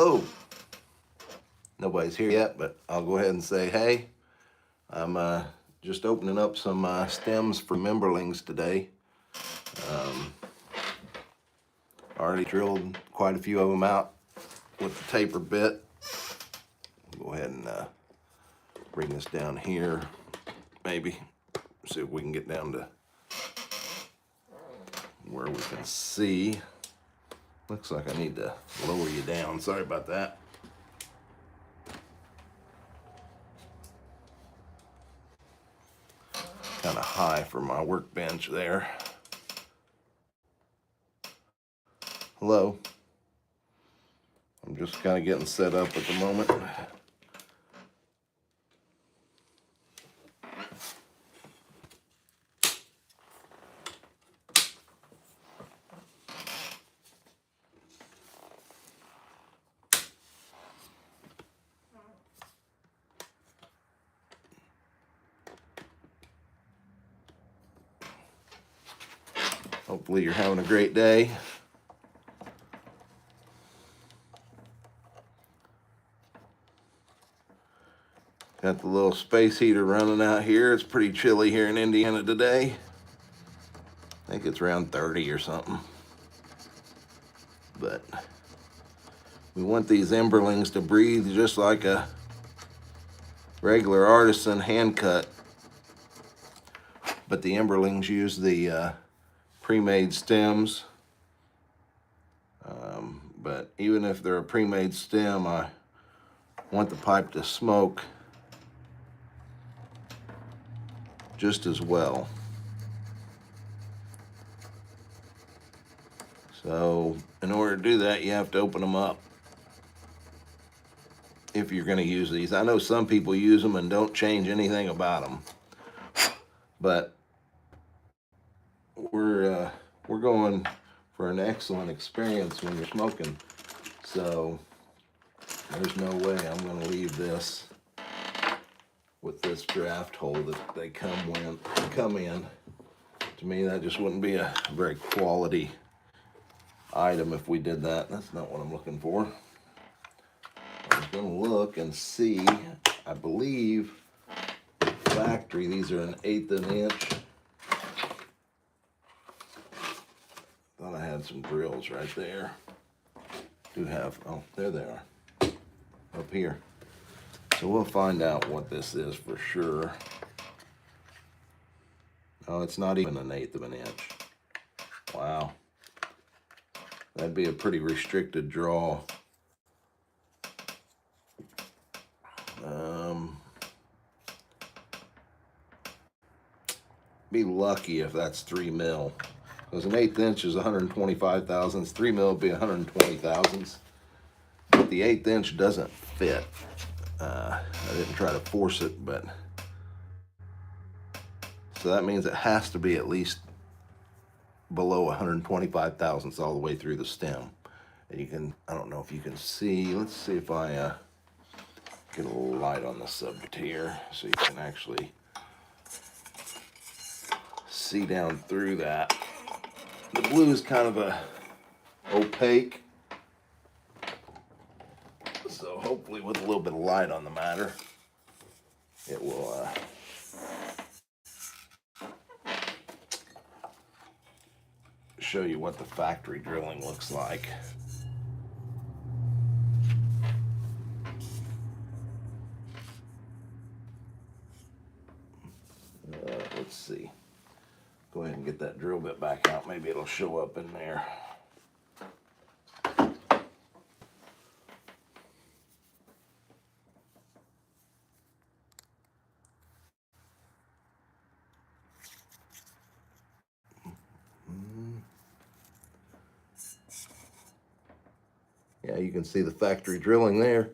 Hello. Nobody's here yet, but I'll go ahead and say hey. I'm just opening up some stems for Memberlings today. Already drilled quite a few of them out with the taper bit. Go ahead and bring this down here, maybe. See if we can get down to where we can see. Looks like I need to lower you down. Sorry about that. Kind of high for my workbench there. Hello. I'm just kind of getting set up at the moment. Hopefully you're having a great day. Got the little space heater running out here. It's pretty chilly here in Indiana today. I think it's around 30 or something. But we want these Emberlings to breathe just like a regular artisan hand cut. But the Emberlings use the pre-made stems. But even if they're a pre-made stem, I want the pipe to smoke just as well. So in order to do that, you have to open them up if you're going to use these. I know some people use them and don't change anything about them, but we're going for an excellent experience when you're smoking. So there's no way I'm going to leave this with this draft hole that they come in. To me, that just wouldn't be a very quality item if we did that. That's not what I'm looking for. I was going to look and see. I believe factory, these are 1/8 of an inch. Thought I had some drills right there. Do have, oh, there they are, up here. So we'll find out what this is for sure. Oh, it's not even 1/8 of an inch. Wow. That'd be a pretty restricted draw. Be lucky if that's 3 mil. Because 1/8 inch is 125 thousandths. 3 mil would be 120 thousandths. But the 1/8 inch doesn't fit. I didn't try to force it, but so that means it has to be at least below 125 thousandths all the way through the stem. And you can, I don't know if you can see, let's see if I get a little light on the subject here so you can actually see down through that. The blue is kind of a opaque, so hopefully with a little bit of light on the matter, it will show you what the factory drilling looks like. Let's see. Go ahead and get that drill bit back out. Maybe it'll show up in there. Yeah, you can see the factory drilling there.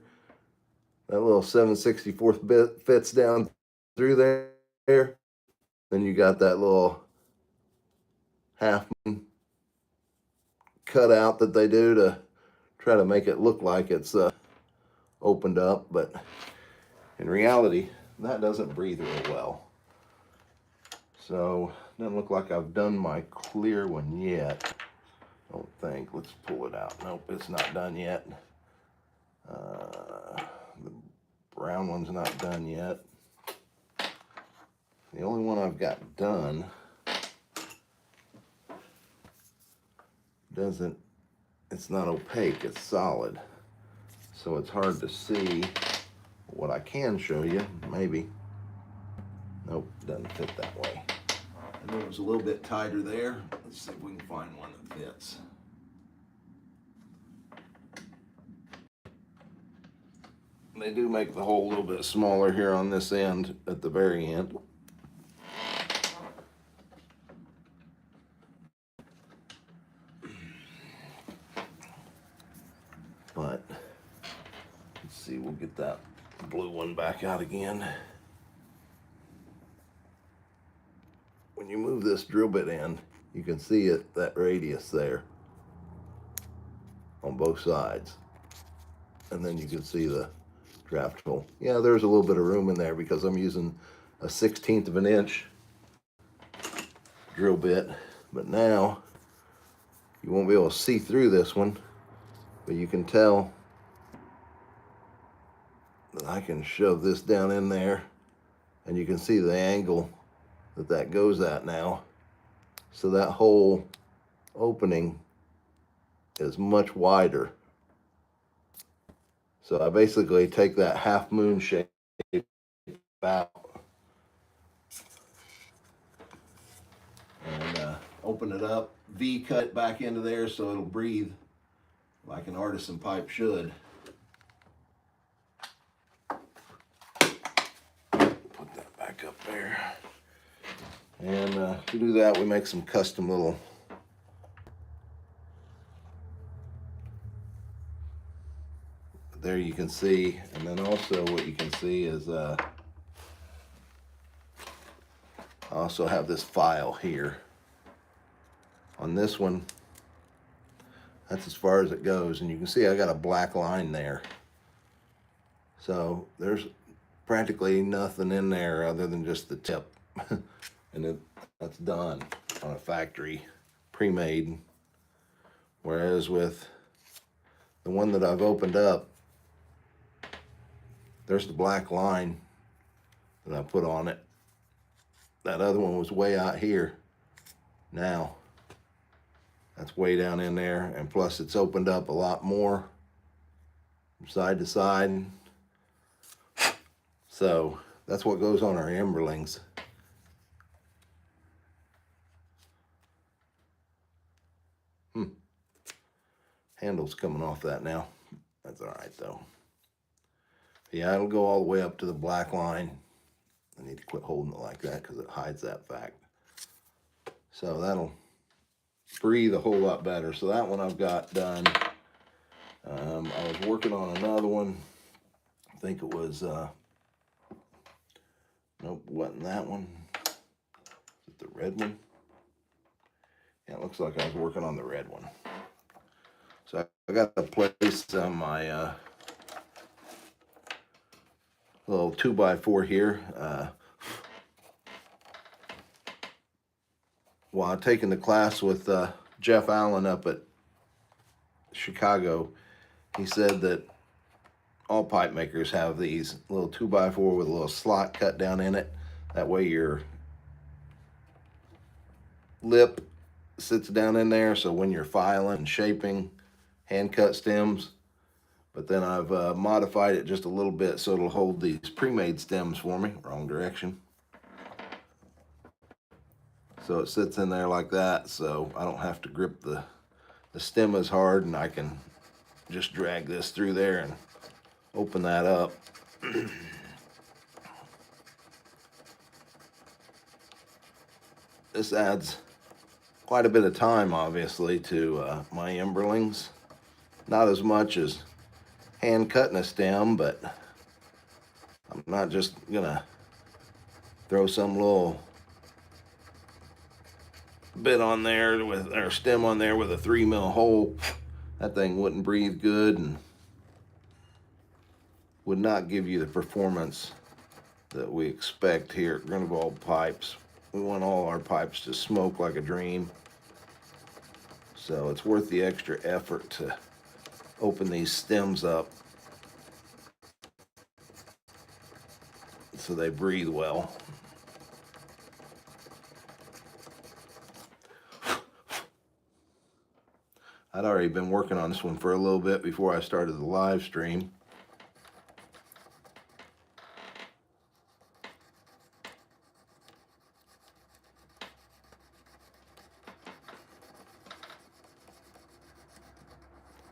That little 7/64 bit fits down through there. Then you got that little half cut out that they do to try to make it look like it's opened up, but in reality, that doesn't breathe real well. So, doesn't look like I've done my clear one yet. I don't think. Let's pull it out. Nope, it's not done yet. round one's not done yet. The only one I've got done it's not opaque, it's solid. So it's hard to see. What I can show you, maybe. Nope, doesn't fit that way. I know it was a little bit tighter there. Let's see if we can find one that fits. They do make the hole a little bit smaller here on this end at the very end. But let's see, we'll get that blue one back out again. When you move this drill bit in, you can see that radius there on both sides. And then you can see the draft hole. Yeah, there's a little bit of room in there because I'm using a 1/16 of an inch drill bit. But now, you won't be able to see through this one, but you can tell that I can shove this down in there, and you can see the angle that goes at now. So that whole opening is much wider. So I basically take that half moon shape out and open it up, V-cut it back into there so it'll breathe like an artisan pipe should. Put that back up there. And to do that, we make some custom little there you can see, and then also what you can see is I also have this file here. On this one, that's as far as it goes, and you can see I got a black line there. So there's practically nothing in there other than just the tip. And that's done on a factory, pre-made. Whereas with the one that I've opened up, there's the black line that I put on it. That other one was way out here. Now, that's way down in there, and plus it's opened up a lot more from side to side. So that's what goes on our Emberlings. Handle's coming off that now. That's all right though. Yeah, it'll go all the way up to the black line. I need to quit holding it like that because it hides that fact. So that'll breathe a whole lot better. So that one I've got done. I was working on another one. I think it was, nope, wasn't that one. Is it the red one? Yeah, it looks like I was working on the red one. So I got to place my little 2x4 here. While taking the class with Jeff Allen up at Chicago, he said that all pipe makers have these little 2x4 with a little slot cut down in it. That way your lip sits down in there, so when you're filing and shaping hand cut stems. But then I've modified it just a little bit so it'll hold these pre-made stems for me. Wrong direction. So it sits in there like that, so I don't have to grip the stem as hard, and I can just drag this through there and open that up. This adds quite a bit of time, obviously, to my Emberlings. Not as much as hand cutting a stem, but I'm not just gonna throw some little bit on there with, or stem on there with a 3mm hole. That thing wouldn't breathe good and would not give you the performance that we expect here at Grunewald Pipes. We want all our pipes to smoke like a dream. So it's worth the extra effort to open these stems up. so they breathe well. I'd already been working on this one for a little bit before I started the live stream.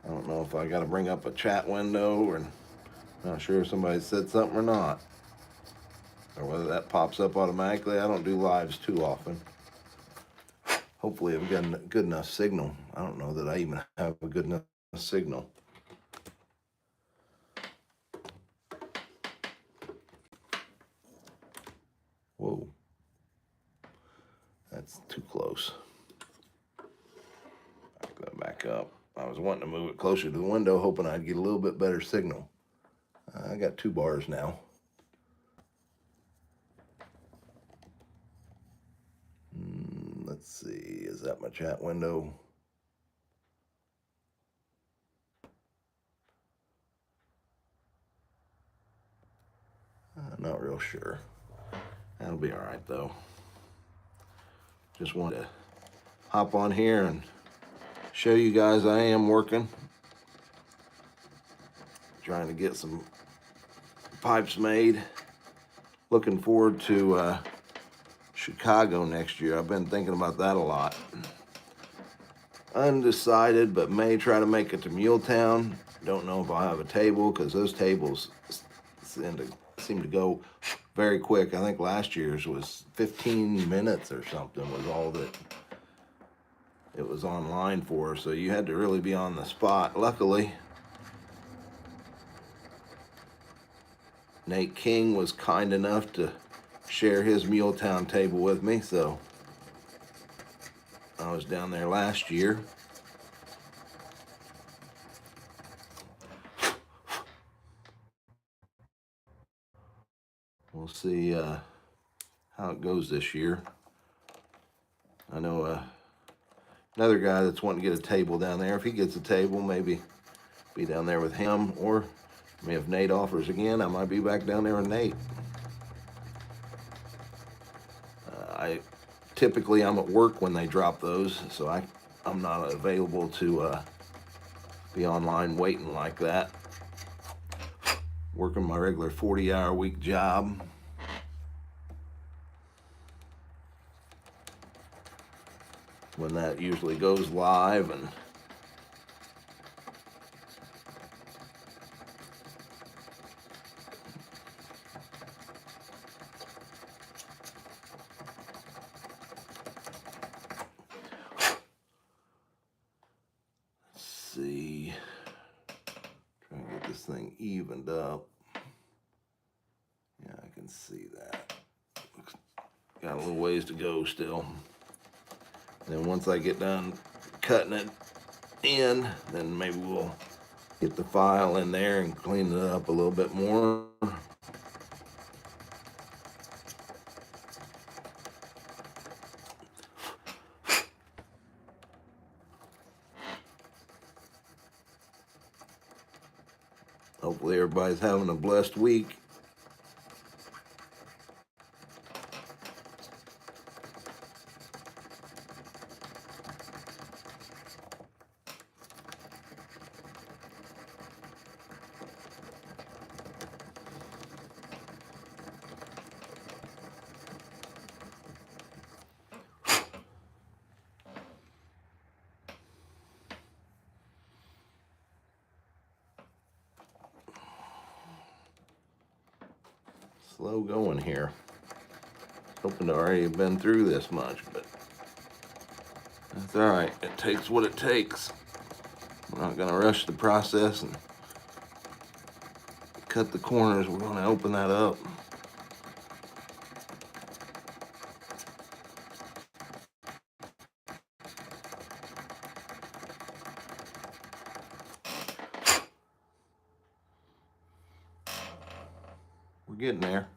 I don't know if I got to bring up a chat window, or not sure if somebody said something or not, or whether that pops up automatically. I don't do lives too often. Hopefully I've got a good enough signal. I don't know that I even have a good enough signal. Whoa, that's too close. I'll go back up. I was wanting to move it closer to the window, hoping I'd get a little bit better signal. I got 2 bars now. Let's see, is that my chat window? Not real sure. That'll be all right though. Just wanted to hop on here and show you guys I am working. Trying to get some pipes made. Looking forward to Chicago next year. I've been thinking about that a lot. Undecided, but may try to make it to Muletown. Don't know if I'll have a table, because those tables seem to go very quick. I think last year's was 15 minutes or something was all that it was online for, so you had to really be on the spot. Luckily, Nate King was kind enough to share his Muletown table with me, so I was down there last year. We'll see how it goes this year. I know another guy that's wanting to get a table down there. If he gets a table, maybe be down there with him, or if Nate offers again, I might be back down there with Nate. I'm at work when they drop those, so I'm not available to be online waiting like that. Working my regular 40-hour-week job. When that usually goes live, and see, trying to get this thing evened up. Yeah, I can see that. Got a little ways to go still. And then once I get done cutting it in, then maybe we'll get the file in there and clean it up a little bit more. Hopefully everybody's having a blessed week. Slow going here. Hoping to already have been through this much, but that's all right. It takes what it takes. We're not going to rush the process and cut the corners. We're going to open that up. We're getting there.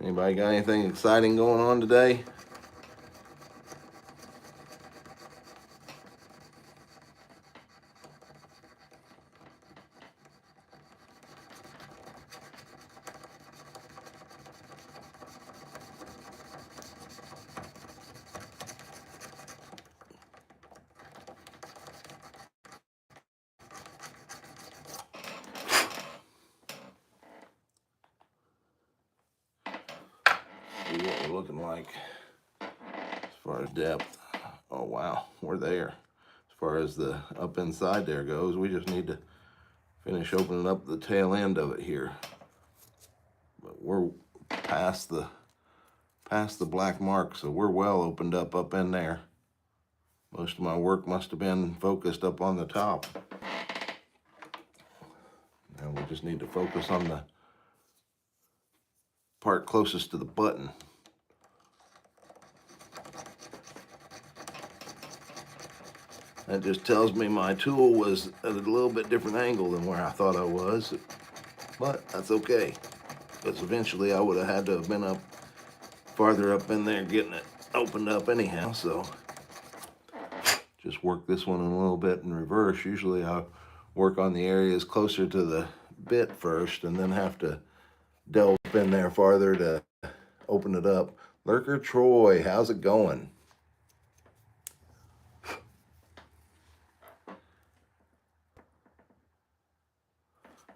Anybody got anything exciting going on today? looking like as far as depth? Oh wow, we're there. As far as the up inside there goes, we just need to finish opening up the tail end of it here. But we're past the black mark, so we're well opened up in there. Most of my work must have been focused up on the top. Now we just need to focus on the part closest to the button. That just tells me my tool was at a little bit different angle than where I thought I was, but that's okay, because eventually I would have had to have been up farther up in there getting it opened up anyhow. So just work this one a little bit in reverse. Usually I work on the areas closer to the bit first and then have to delve in there farther to open it up. Lurker Troy, how's it going?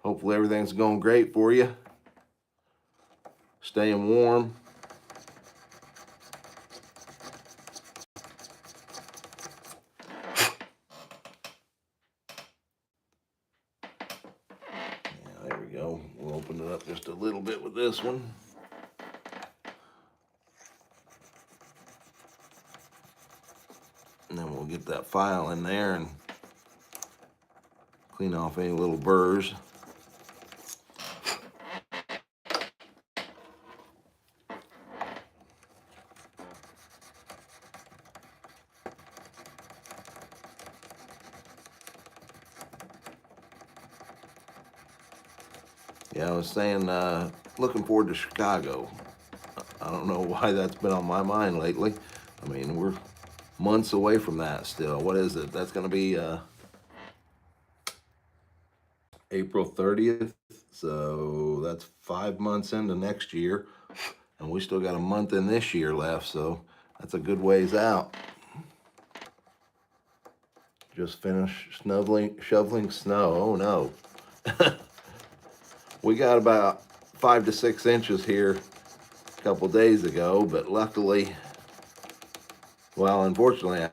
Hopefully everything's going great for you. Staying warm. Yeah, there we go. We'll open it up just a little bit with this one. And then we'll get that file in there and clean off any little burrs. Yeah, I was saying, looking forward to Chicago. I don't know why that's been on my mind lately. I mean, we're months away from that still. What is it? That's going to be April 30th. So that's 5 months into next year. And we still got a month in this year left. So that's a good ways out. Just finished shoveling snow. Oh no. We got about 5 to 6 inches here a couple days ago, but luckily, well, unfortunately,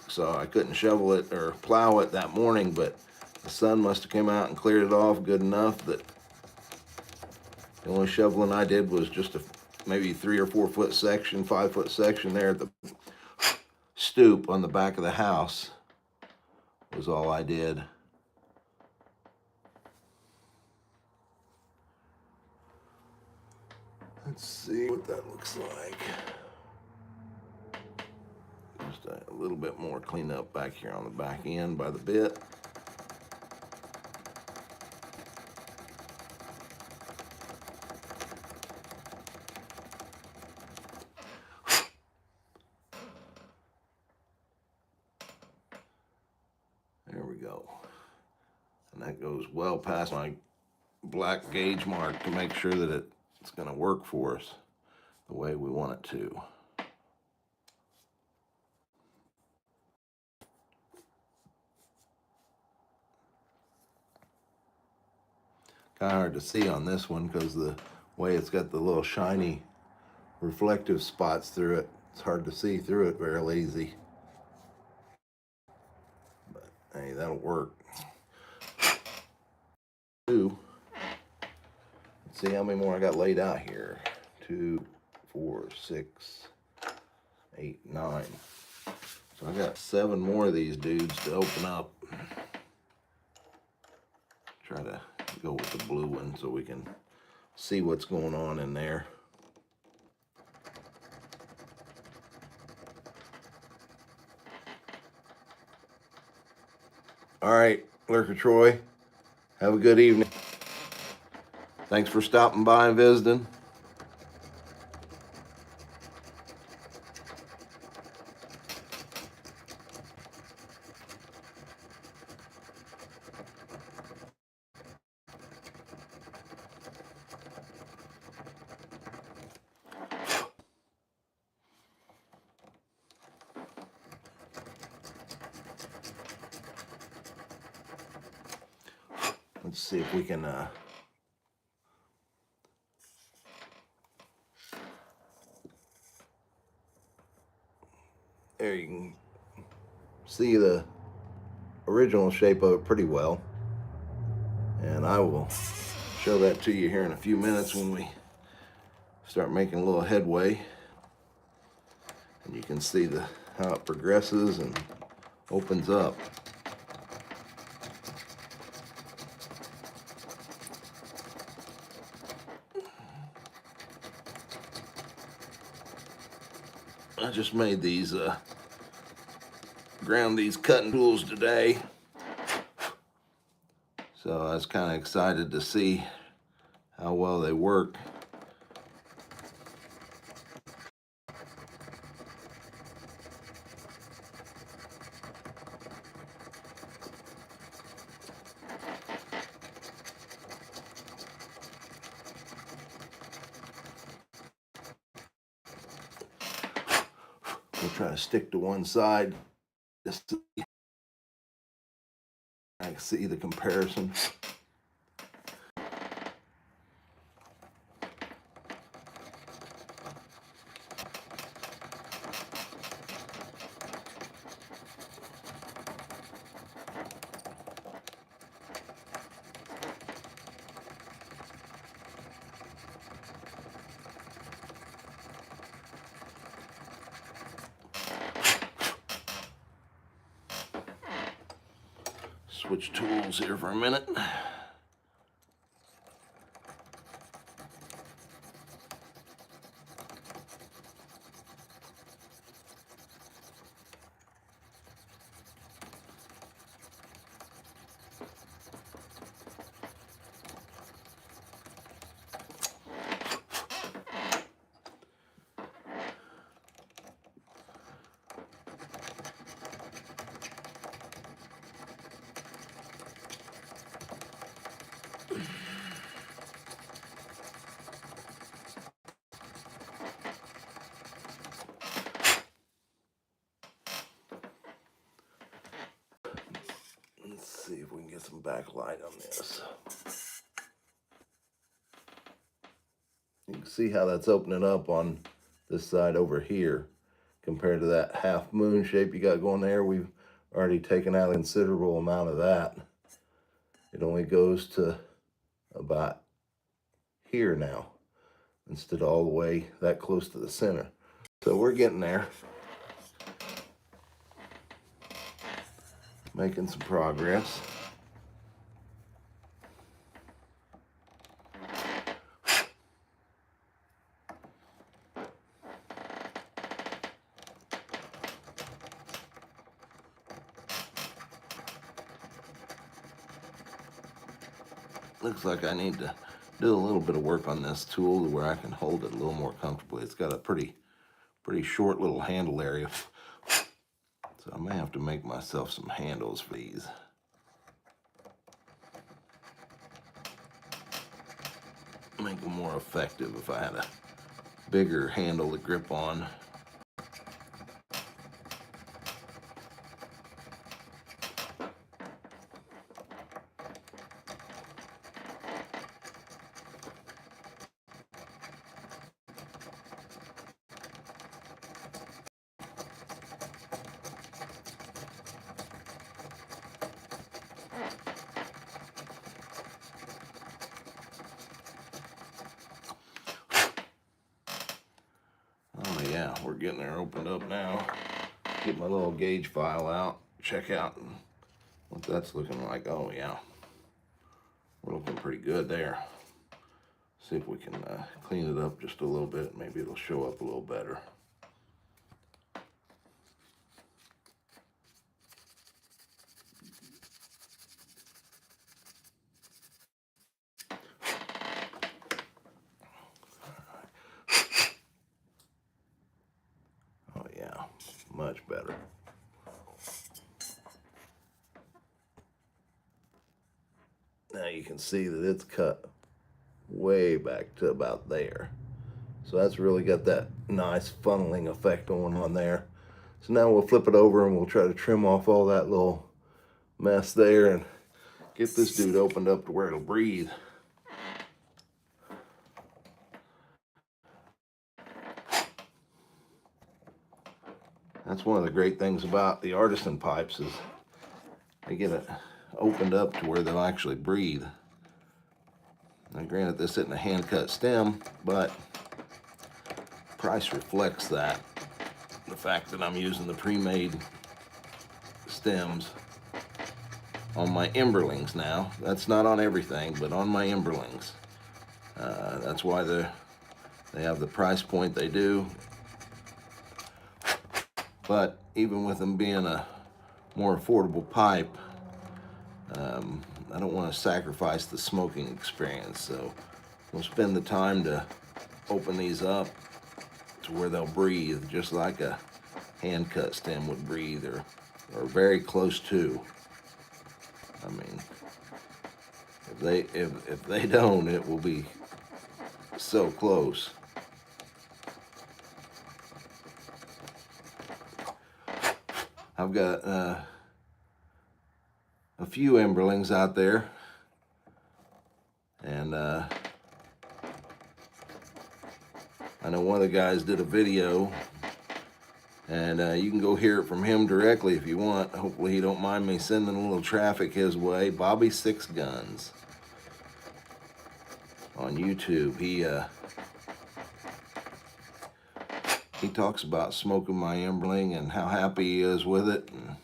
so I couldn't shovel it or plow it that morning, but the sun must have come out and cleared it off good enough that the only shoveling I did was just a maybe 3 or 4 foot section, 5 foot section there at the stoop on the back of the house was all I did. Let's see what that looks like. Just a little bit more cleanup back here on the back end by the bit. There we go. And that goes well past my black gauge mark to make sure that it's going to work for us the way we want it to. Kind of hard to see on this one because the way it's got the little shiny reflective spots through it. It's hard to see through it very easy. But hey, that'll work. Let's see how many more I got laid out here. 2, 4, 6, 8, 9. So I got 7 more of these dudes to open up. Try to go with the blue one so we can see what's going on in there. All right, Lurker Troy, have a good evening. Thanks for stopping by and visiting. Let's see if we can see the original shape of it pretty well. And I will show that to you here in a few minutes when we start making a little headway. And you can see how it progresses and opens up. I just made these, ground these cutting tools today. So I was kind of excited to see how well they work. We'll try to stick to one side just so I can see the comparison. Switch tools here for a minute. Let's see if we can get some backlight on this. You can see how that's opening up on this side over here compared to that half moon shape you got going there. We've already taken out a considerable amount of that. It only goes to about here now instead of all the way that close to the center. So we're getting there. Making some progress. Looks like I need to do a little bit of work on this tool where I can hold it a little more comfortably. It's got a pretty short little handle area. So I may have to make myself some handles for these. Make them more effective if I had a bigger handle to grip on. Oh yeah, we're getting there opened up now. Get my little gauge file out, check out what that's looking like. Oh yeah, we're looking pretty good there. See if we can clean it up just a little bit. Maybe it'll show up a little better. Oh yeah, much better. Now you can see that it's cut way back to about there. So that's really got that nice funneling effect going on there. So now we'll flip it over and we'll try to trim off all that little mess there and get this dude opened up to where it'll breathe. That's one of the great things about the artisan pipes is they get it opened up to where they'll actually breathe. Now granted, this isn't a hand-cut stem, but price reflects that. The fact that I'm using the pre-made stems on my Emberlings now. That's not on everything, but on my Emberlings. That's why they have the price point they do. But even with them being a more affordable pipe, I don't want to sacrifice the smoking experience. So we'll spend the time to open these up to where they'll breathe, just like a hand-cut stem would breathe, or very close to. I mean, if they don't, it will be so close. I've got a few Emberlings out there, and I know one of the guys did a video, and you can go hear it from him directly if you want. Hopefully he don't mind me sending a little traffic his way. Bobby Six Guns on YouTube. He talks about smoking my Emberling and how happy he is with it. And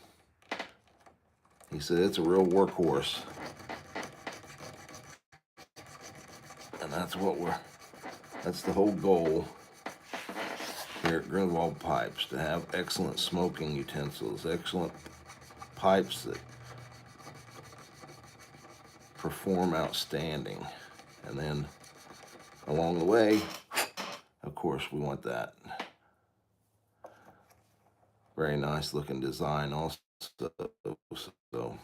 he said it's a real workhorse. And that's the whole goal here at Grunewald Pipes, to have excellent smoking utensils, excellent pipes that perform outstanding. And then along the way, of course, we want that very nice looking design also. So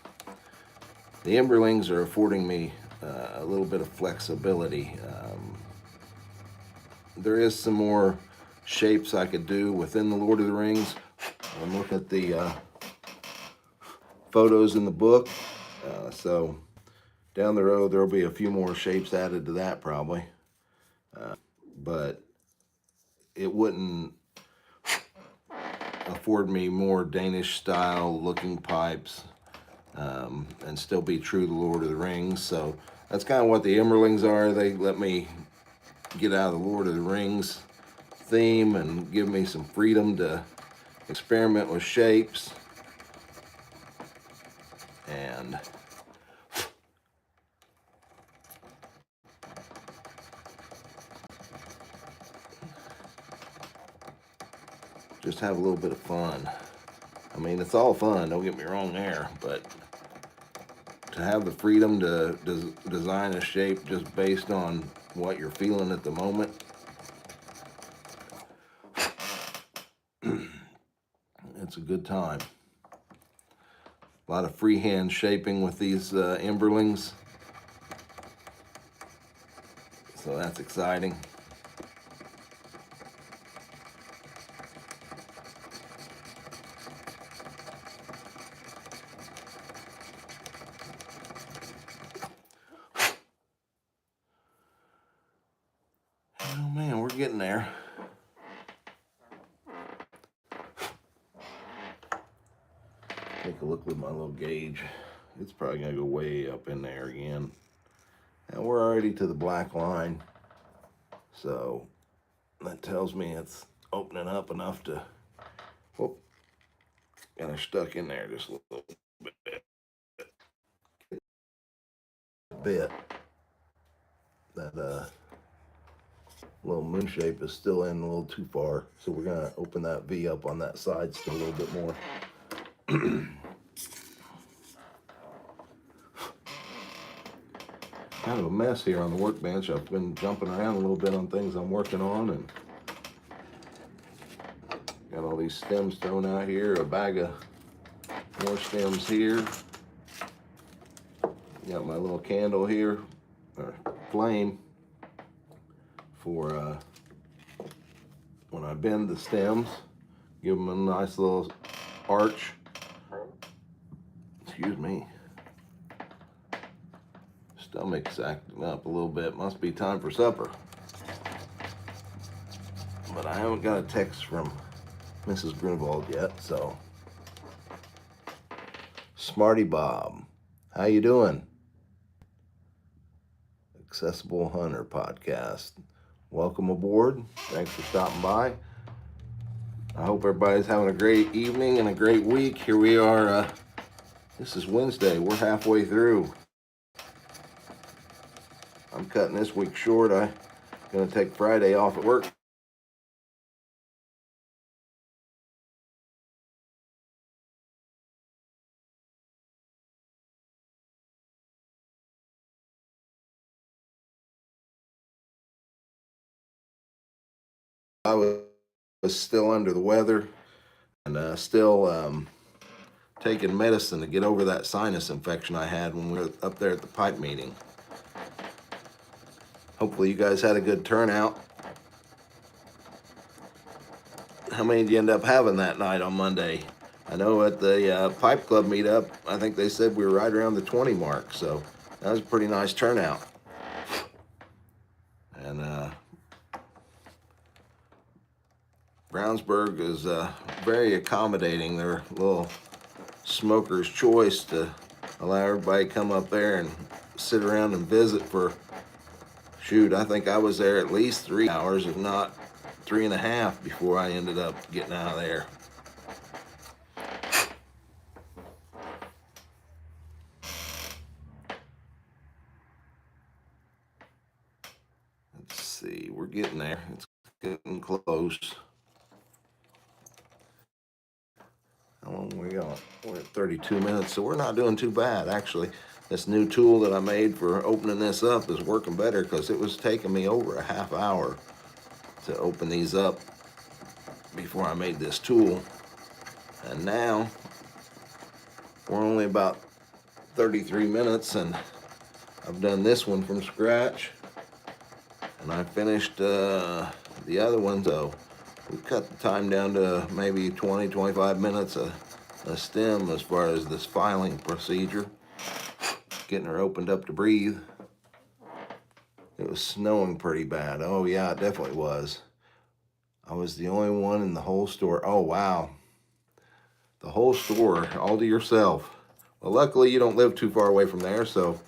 the Emberlings are affording me a little bit of flexibility. There is some more shapes I could do within the Lord of the Rings. I'm looking at the photos in the book, so down the road there'll be a few more shapes added to that probably, but it wouldn't afford me more Danish style looking pipes and still be true to the Lord of the Rings. So that's kind of what the Emberlings are. They let me get out of the Lord of the Rings theme and give me some freedom to experiment with shapes. And just have a little bit of fun. I mean, it's all fun, don't get me wrong there, but to have the freedom to design a shape just based on what you're feeling at the moment, it's a good time. A lot of freehand shaping with these Emberlings, so that's exciting. Oh man, we're getting there. Take a look with my little gauge. It's probably gonna go way up in there again. And we're already to the black line, so that tells me it's opening up enough to, whoop, got her stuck in there just a little bit. That little moon shape is still in a little too far, so we're gonna open that V up on that side still a little bit more. Kind of a mess here on the workbench. I've been jumping around a little bit on things I'm working on, and got all these stems thrown out here, a bag of more stems here. Got my little candle here, or flame, for when I bend the stems, give them a nice little arch. Excuse me. Stomach's acting up a little bit. Must be time for supper. But I haven't got a text from Mrs. Grunewald yet, so. Smarty Bob, how you doing? Accessible Hunter Podcast. Welcome aboard. Thanks for stopping by. I hope everybody's having a great evening and a great week. Here we are. This is Wednesday. We're halfway through. I'm cutting this week short. I'm going to take Friday off at work. I was still under the weather and still taking medicine to get over that sinus infection I had when we were up there at the pipe meeting. Hopefully you guys had a good turnout. How many did you end up having that night on Monday? I know at the Pipe Club meetup, I think they said we were right around the 20 mark, so that was a pretty nice turnout. And Brownsburg is very accommodating. They're a little smoker's choice to allow everybody to come up there and sit around and visit for, shoot, I think I was there at least 3 hours, if not 3.5, before I ended up getting out of there. Let's see, we're getting there. It's getting close. How long we got? We're at 32 minutes, so we're not doing too bad, actually. This new tool that I made for opening this up is working better because it was taking me over a half hour to open these up before I made this tool. And now we're only about 33 minutes and I've done this one from scratch and I finished the other one, so we cut the time down to maybe 20-25 minutes a stem as far as this filing procedure, getting her opened up to breathe. It was snowing pretty bad. Oh yeah, it definitely was. I was the only one in the whole store. Oh wow, the whole store all to yourself. Well, luckily you don't live too far away from there, so.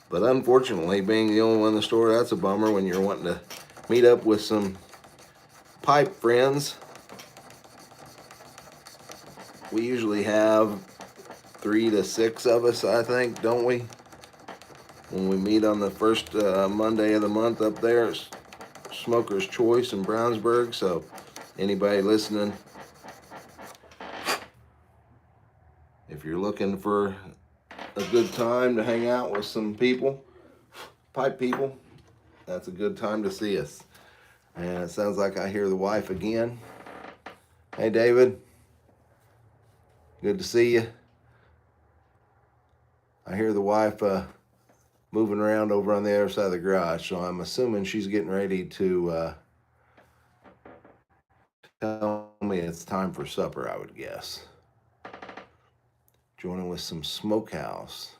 But unfortunately, being the only one in the store, that's a bummer when you're wanting to meet up with some pipe friends. We usually have 3 to 6 of us, I think, don't we? When we meet on the first Monday of the month up there, it's Smoker's Choice in Brownsburg. So anybody listening, if you're looking for a good time to hang out with some people, pipe people, that's a good time to see us. And it sounds like I hear the wife again. Hey, David. Good to see you. I hear the wife moving around over on the other side of the garage, so I'm assuming she's getting ready to tell me it's time for supper, I would guess. Joining with some Smokehouse.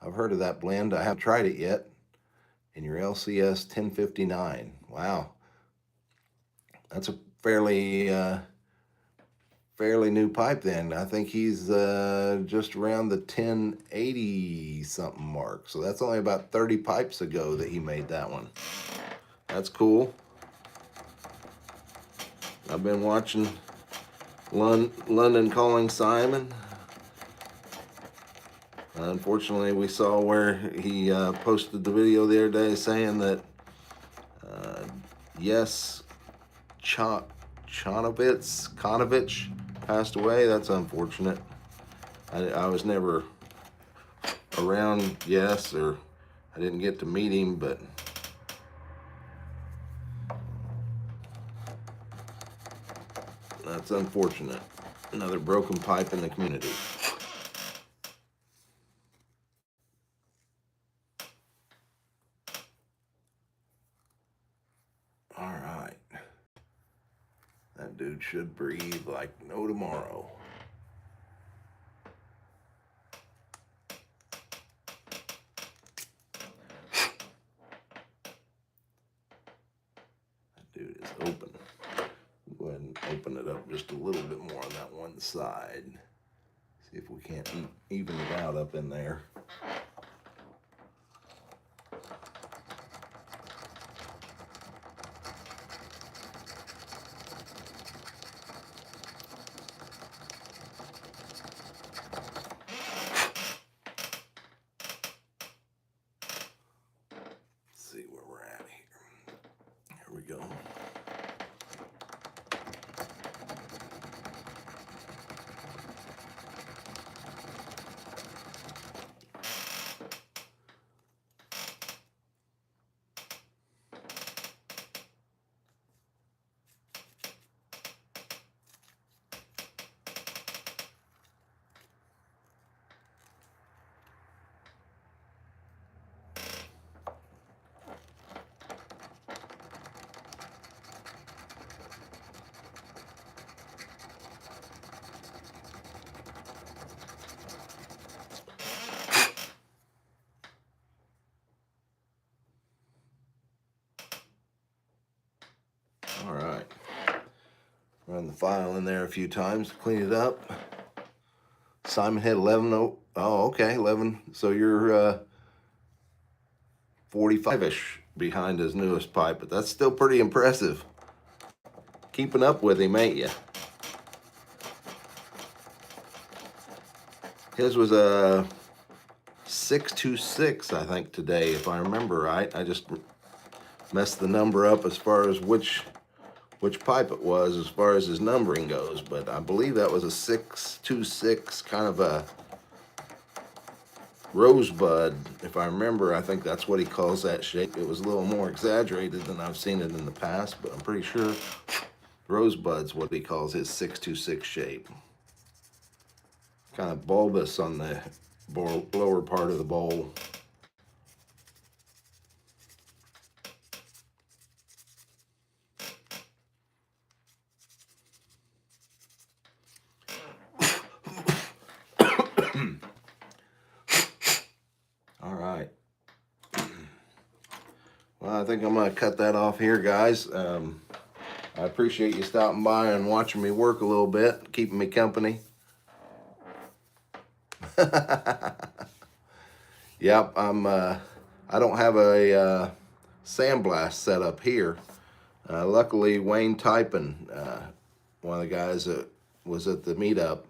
I've heard of that blend. I haven't tried it yet. In your LCS 1059. Wow. That's a fairly new pipe then. I think he's just around the 1080 something mark. So that's only about 30 pipes ago that he made that one. That's cool. I've been watching London Calling Simon. Unfortunately, we saw where he posted the video the other day saying that yes, Konovich passed away. That's unfortunate. I was never around Yes, or I didn't get to meet him, but that's unfortunate. Another broken pipe in the community. All right. That dude should breathe like no tomorrow. That dude is open. Open it up just a little bit more on that one side. See if we can't even it out up in there. See where we're at here. Here we go. All right. Run the file in there a few times to clean it up. Simon had 11. Oh, okay, 11. So you're 45-ish behind his newest pipe, but that's still pretty impressive. Keeping up with him, ain't you? His was a 626, I think, today, if I remember right. I just messed the number up as far as which pipe it was as far as his numbering goes, but I believe that was a 626, kind of a rosebud, if I remember. I think that's what he calls that shape. It was a little more exaggerated than I've seen it in the past, but I'm pretty sure rosebud's what he calls his 626 shape. Kind of bulbous on the lower part of the bowl. All right. Well, I think I'm going to cut that off here, guys. I appreciate you stopping by and watching me work a little bit, keeping me company. Yep, I don't have a sandblast set up here. Luckily, Wayne Typin, one of the guys that was at the meetup,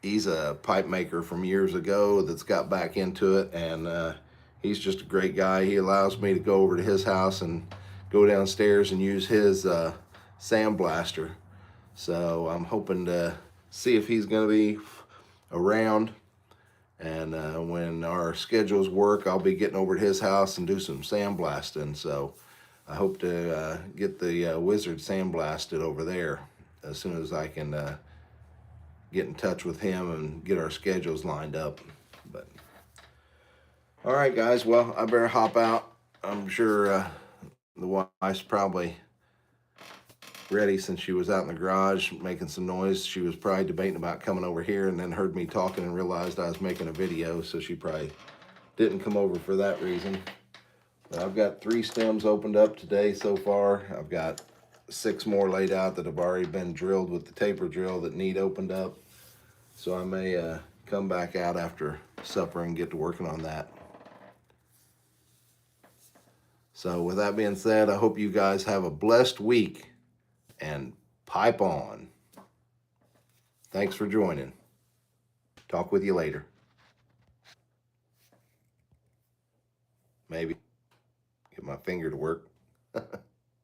he's a pipe maker from years ago that's got back into it, and he's just a great guy. He allows me to go over to his house and go downstairs and use his sandblaster. So I'm hoping to see if he's going to be around, and when our schedules work, I'll be getting over to his house and do some sandblasting. So I hope to get the Wizard sandblasted over there as soon as I can get in touch with him and get our schedules lined up. But all right, guys, well, I better hop out. I'm sure the wife's probably ready since she was out in the garage making some noise. She was probably debating about coming over here and then heard me talking and realized I was making a video, so she probably didn't come over for that reason. But I've got 3 stems opened up today so far. I've got 6 more laid out that have already been drilled with the taper drill that need opened up. So I may come back out after supper and get to working on that. So with that being said, I hope you guys have a blessed week, and pipe on. Thanks for joining. Talk with you later. Maybe. Get my finger to work.